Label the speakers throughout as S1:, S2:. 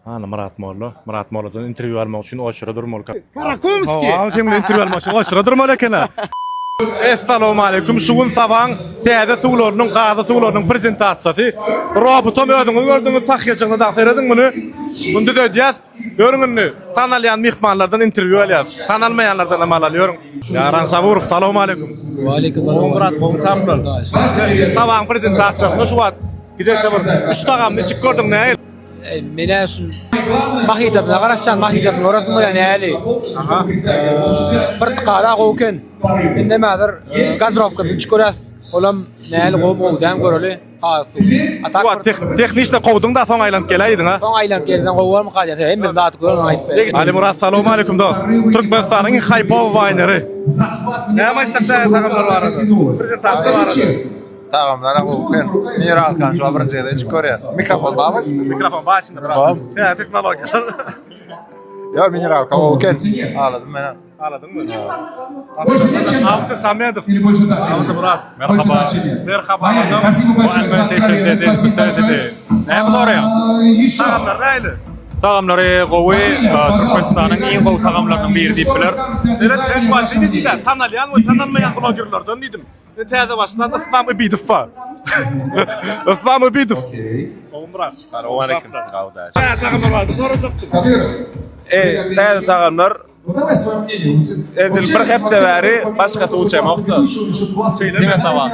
S1: Ana Murat Mollo'dan interview almak için oşura durmalı.
S2: Karakumski.
S1: Kimle interview almak için oşura durmalı ekene. Assalamu alaykum. Şugun saban täze suwlarynyň gaza suwlarynyň prezentasiýasy. Robotom özüňi gördüňiz tahyýaçyny da feredin bunu. Bunda dödýäs. Görüňiz, tanalýan mehmanlardan interview alýar. Tanalmaýanlardan amal alýar. Yaran Sabur, assalamu alaykum.
S2: Wa alaykum salam.
S1: Murat Bomtamlar. Saban prezentasiýasy şu wagt. Gizete bir üç içip gördüň näil?
S2: Mene şu mahiyatına garaşan mahiyatına orasını yani hali. Bir qara qoken. Inde madır gazrovka biç koras. Olam näil qomudan göreli.
S1: Atak teknikte qowduň da soň aýlanyp geleýdiň ha.
S2: Soň aýlanyp gelden qowwam qadýat. Hem bir zat görüň aýtdy.
S1: Ali Murat, assalamu alaykum dost. Türkmenistanyň Haypov waýnary. Näme aýtjakda tagamlar bar. Prezentasiýa bar.
S3: Tagamlara qo'ygan mineral kan şu birinchi yerda ichib ko'ryapti. Mikrofon bormi?
S1: Mikrofon başynda biroq. Ha, texnologiýa.
S3: Yo, mineral kan qo'ygan. Aladım men.
S1: Aladymmy? Avdi Samedov. Avdi Murat. Merhaba. Merhaba. Teşekkür ederiz. Näme bolýar? Tagamlar näli?
S4: Tagamlary gowy Türkmenistanyň iň gowy tagamlarynyň biri diýip biler.
S1: Deret eş başyny diýdi. Tanalýan we tananmaýan blogerlerden diýdim. Täze başlanda Islam Ibidov var. Islam Ibidov. Murat.
S4: Assalamu alaykum. Gawdaş.
S1: Tagamlar var. Sorajaktym.
S4: Täze tagamlar bir hepde bäri başgasy uçamakda. Diňe tawa.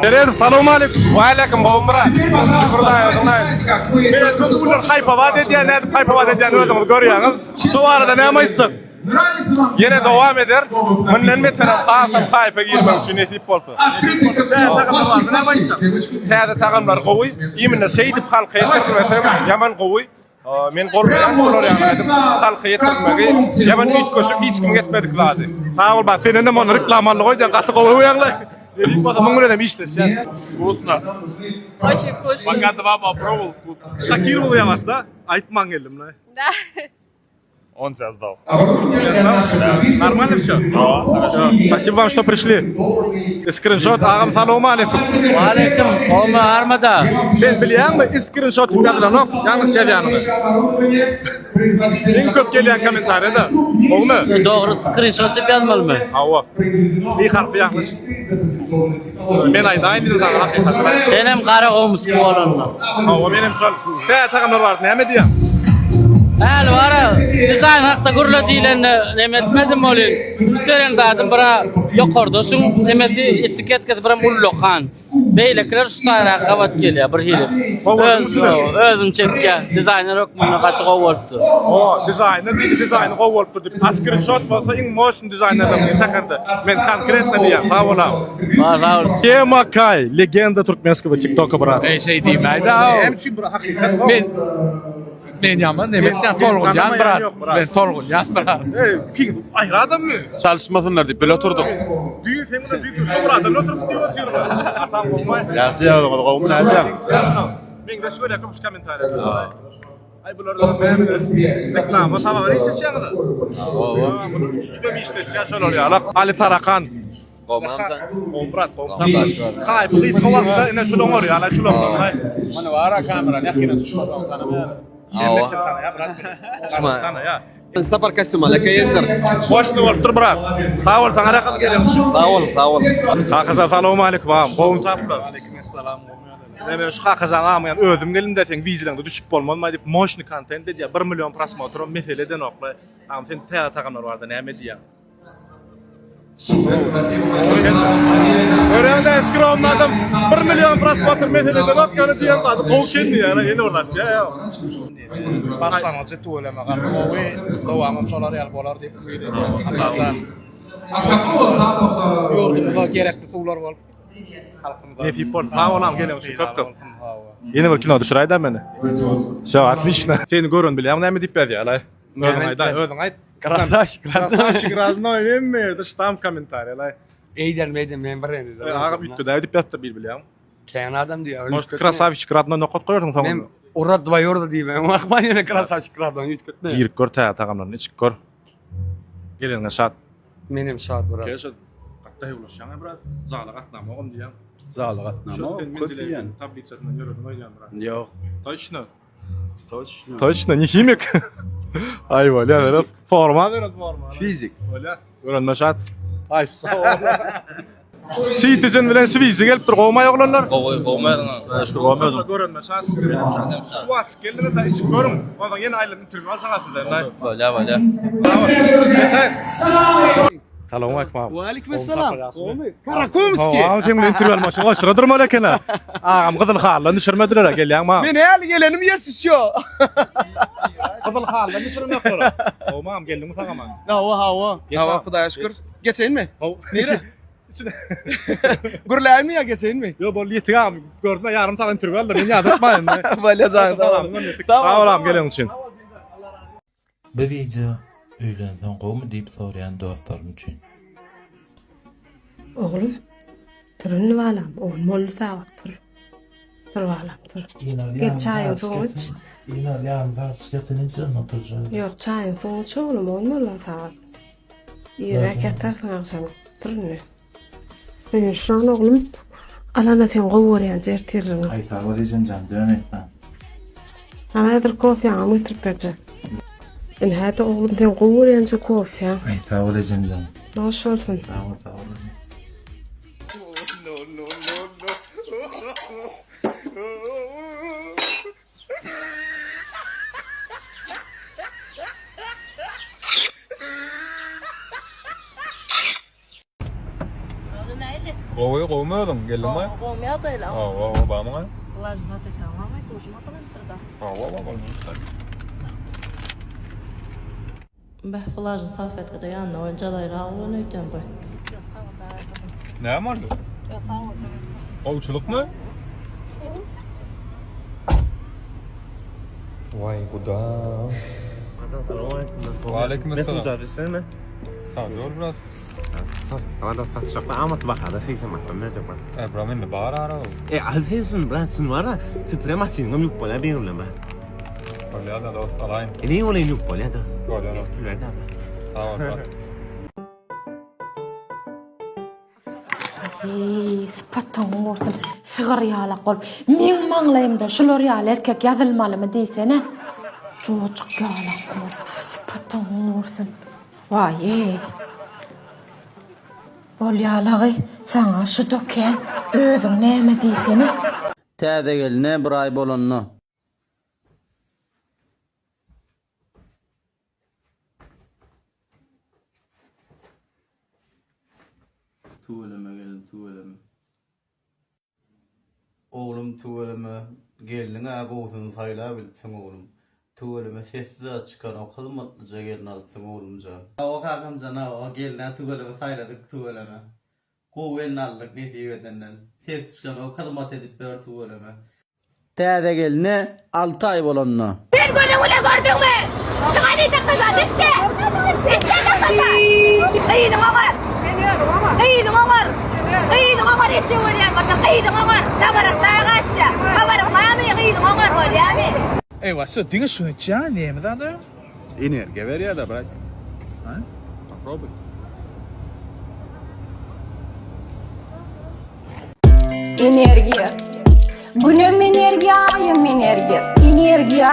S1: Deret, assalamu alaykum.
S4: Wa alaykum Murat.
S1: Mene köpüler Haypova diýen, näde Haypova diýen özüňiz görýäňiz. Şu arada näme aýtsak? Yine devam eder. Menden mesela Hasan Hayp'a girmek için etip bolsa. Täze tagamlar gowy, ýemine şeýdip halka ýetirmesem yaman gowy. Men golmayan şolar ýaňy halka ýetirmegi yaman üýtköşük hiç kim getmedik zady. Sağ ol, seni näme reklamaly goýdan gaty gowy ýaňly. Dedim bolsa muňa näme işles ýa.
S4: Вкусно.
S5: Очень вкусно.
S4: Пока два попробовал вкусно.
S1: Şakir bolýarmys da, aýtmaň geldim la.
S5: Да.
S4: Он тебя сдал.
S1: Нормально всё? Спасибо вам, что пришли. Скриншот, агам, салому алейкум.
S2: Alaykum. Qowma armada.
S1: Sen bilýärmi, skrinshot ýazylanyk, ýalňyş ýazýanyny. Eng köp gelýän kommentariýada. Bolmy?
S2: Dogry screenshot dip ýazmalymy?
S1: Hawa. Bir harfy ýalňyş. Men aýdaýyn diýdim hakykat.
S2: Sen hem qara qowmuski bolanlar.
S1: Hawa menem şol. Tagamlar bar, näme diýär?
S2: Hal wara. Dizayn haqda gurla diýilen näme etmedim bolýan. Süren dadım bira ýokarda şuň nemesi etiketka bir mullokan. Beýlekler şu taýra gawat gelýär bir hili. Özüm çepke dizayner okmana gaçyk bolupdy.
S1: O, dizayny gowy bolup diýip. Screenshot bolsa eng motion dizaynerler şaharda. Men konkretne diýär, sag olam.
S2: Sağ ol.
S1: Kemakay, legenda türkmenskого TikTok'a bra.
S6: Şey diýmeli da.
S1: Hem şu bir hakykat.
S6: Men ýaman demekden tolgunjan brat. Ben tolgunjan brat.
S1: Kim aýradymmy?
S4: Çalışmasınlar diýip bile oturduk.
S1: Düýün semine düýün şoňrada oturup diýýär. Atam bolmaz.
S4: Ýaşy ýaly gowum nädem.
S1: Men de şöyle köpüş kommentarylar. Ay bulardan beğenmez. Reklama tamam işleşýärdi. Bunu şüphem işleşýär şol bolýar. Ali Tarakan.
S2: Qowmamsan.
S1: Qombrat. Hay, bu ýyl wagtda ene şol oňor ýa, şol oňor.
S4: Mana wara kamera näkine tutmadan tanamaýar.
S3: Sapar kostyum ala kayender.
S1: Boşny bolup dur brat. Sağ ol, taňa rakam gelýär.
S3: Sağ ol.
S1: Kakasa assalamu alaykum. Gowum taplar.
S6: Aleykümselam.
S1: Näme şu kakasa amyan özüm gelimde sen wizileňde düşüp bolmaly diýip motion content diýär 1 million prosmotr meseleden okla. Am sen tagamlar barda näme diýär? Örende eskromladım 1 million prosmotr meseleden okla diýär zady gowy ýa-da ýene bolar ýa.
S6: Başlanmazı tuğlama qatmowy, dowamam şolar ýal bolar diýip umyt Yurdumyza gerekli suwlar bolup halkymyza.
S1: Ne tipol? Sağ olam gelýär şu köp. Yeni bir kino düşüraýda meni. Şo, отлично. Seni görün bilýär, näme diýip berýär? Özüň aýt. Krasavчик родной, эммерде штам комментариялар.
S6: Eýdermedim men bir endi.
S1: Aga bütdi da diýip berdi bilýär.
S6: Keň adam diýär.
S1: Может, красавчик родной нокот goýardyň
S6: Men
S1: soňra.
S6: urad dwayorda diýmem. Akman ýene krasavчик radon ýetgetme.
S1: Girip gör tagamlaryny içip gör. Geleňe şat.
S6: Menem şat bura.
S1: Keşe gatta hewlaşýan brat. Zala gatnamagym diýär.
S7: Zalı gatnama köp diýen.
S1: Tabliçasyny ýöredin oýan brat.
S7: Ýok.
S1: Точно. Точно, не химик. Ay böyle böyle forma verin forma.
S3: Fizik.
S1: Öyle. Öğrenme şart. Ay sağ ol. Siytizen bilen sivisi gelip dur kovmay oğlanlar.
S2: Kovmaydın.
S1: Şu kovmaydın. Öğrenme şart. Şu vaxt geldiler de içip görün. Ondan yeni aylığını türlü alsağatırlar.
S2: Böyle.
S1: Salam aleykum.
S7: Aleykümselam. Karakumski.
S1: Tamam, kimle interview almışsın? O şuradır mı lekene? Ağam kızıl xarla düşürmediler gel yanma.
S7: Men hali gelenim yaşışıyor.
S1: Kızıl xarla düşürmediler. Oğmam geldim mi sana?
S7: Hava.
S1: Geç
S7: Hava
S1: abi.
S7: Xudaya şükür. Geçeyim mi? Nere?
S1: İçine.
S7: Gürleyen mi ya geçeyim mi?
S1: Yo bol yetik ağam. Gördün yarım tane interview alırlar. Beni yadatmayın.
S7: Böyle canım.
S1: Sağ ol ağam gelin için.
S8: Bir video öýlensen gowmy diýip soraýan dostlarym üçin.
S9: Oğlum, turun valam, oğlum mollu saat tur. Tur valam, tur. Gel çayın soğuk iç.
S8: Yine yarın ders getirince oturacağız.
S9: Yok çayın soğuk iç oğlum, oğlum mollu saat. İrek yatarsın akşam, turun ne? Ben şu an oğlum, alana sen qoğurayan jertirrini.
S8: Ayta varacağım can dönekten.
S9: Ama edir kofi ağamı tırpacak. En hadi oğlum sen qoğurayan şu kofi ya.
S8: Ayta varacağım can.
S9: Noş olsun.
S8: Tamam varacağım.
S4: Gowy gowmadym, geldimmi?
S5: Kovmayadıyla.
S4: Awa, barmy?
S5: Ular zaten tamam. Koşma kılındırdı. Bahfıların safet de yanına oyuncaları ağırlığını öten bu.
S4: Näme oldu? Owçulukmy?
S3: Vay Huda.
S4: Waalaikumsalam. Ha, dur biraz.
S10: هذا فتشق عامة بقى هذا في سمع ما جبر
S4: Ebram'ın da bağır ara.
S10: إيه عارفين برا سنوارا تبلا ما سين نملك ولا بين ولا ما
S4: Öyle da dost alayım.
S10: إني ولا ينوك ولا هذا
S4: Gol yana. Tamam.
S9: Spatton olsun, sigar yağla kol. Min manglayım da şulur yağla erkek yazılmalı mı diysene? Çocuk yağla kol, spatton olsun. Vay bol yağlağı sana şu döken, özün neyme diysene?
S2: Täze gelne bir ay bolanna.
S8: Tuveleme. Oğlum tuveleme. Gelin abi olsun sayla bilsin oğlum. Tuveleme sessiz çıkan o kılmatlıca gelin alıpsın oğlumca. O kakam cana o gelin tuveleme sayladık tuveleme. Kovelin aldık ne diyeveden. Ses çıkan o kılmat edip ver tuveleme.
S2: Täze gelne 6 ay bolanna.
S5: Bir günü öyle gördün mü? Çıkani takıza diste. Diste takıza. İyiydim Ömer. İyiydim Ömer. İyiydim Ömer etti وليان bakın iyiydim Ömer. Tabarak dağaşya. Tabarak mami iyiydim Ömer وليان.
S7: Eyvah söylediğin şunu içeceğin diye mi da?
S3: Enerji veriyor da bırak.
S7: Ha?
S3: Robot.
S5: Enerji. Günüm enerji, ayım enerji. Enerji.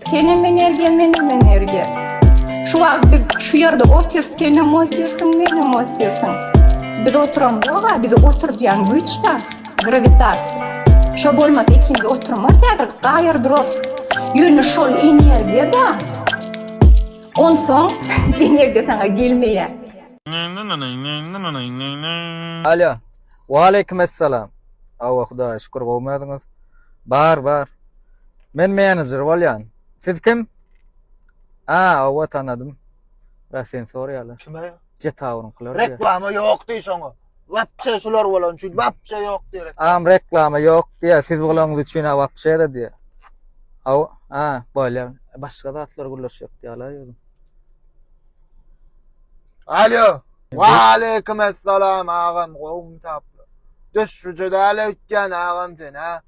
S5: Senin enerji, benim enerji. Şu an şu yerde otursun, benim otursun, benim otursun. Biz oturan boğa, biz otur diyen güçten gravitasiya. Şu olmasa ikimiz oturmaz, teatr gayr dururuz. Yönü şol enerji da. On son enerji sana gelmeye.
S2: Alo. Waalaikumsalam. Awa Hudaýa şükür gowmadyňyz. Bar. Men manager bolýan. Siz kim? Awa tanadym. Sen soraýalar.
S3: Kime ya?
S2: Jetawrun kılar.
S3: Reklama yok diýsen o. Vapça şular bolan üçin vapça yok diýerek.
S2: Reklama yok diye siz bolanyňyz üçin wapşa da diye. Bolýan. Başga zatlar gülüşýär diýerler.
S3: Alo. Waalaikumsalam ağam gowum taply. Düşüjede ötken ağam sen ha.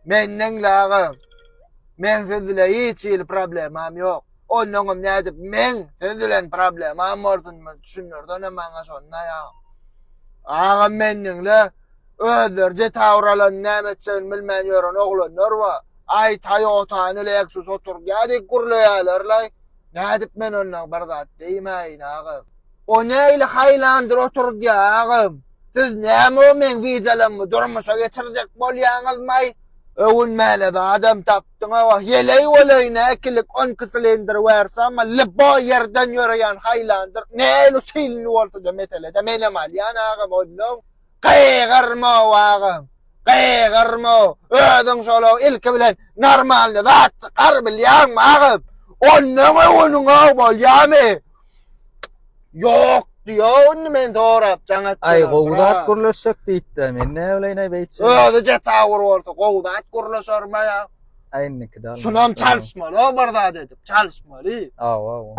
S3: Menden lağım. Men sizle hiç problemam yok. Onunum ne edip men sizle problemam ortun düşünürdün ama sonra ya. Ağam menninle özlerce tavralan nämetçen bilmän ýören oglanlar wa. Ay Toyota'nı Lexus otur geldik kurlayalarlar. Ne edip men ondan bardat deymeyin ağam. O neyle Highlander otur ağam. Siz ne mi men vizalamı durmuşa geçirecek bolyanız may? Övün mele da adam taptın ama yeley olay ne kilik 10 kisilindir versa ama libo yerden yürüyen Highlander neyle silini olsa da metele de menemal yan ağam onun. Kıygırma ağam. Kıygırma. Ödün solo ilk bilen normalde zat çıkar bilyan ağam. Onun ağam bolyami. Yok diyor onu men sorap canat.
S11: Ay qowdat kurlaşak deydi. Men ne öyleyne beytsin.
S3: Ödüce tavır olsa qowdat kurlaşar ya.
S11: Aynniki de.
S3: Sunam çalışmalı o barda dedim. Çalışmalı.
S11: Aw aw.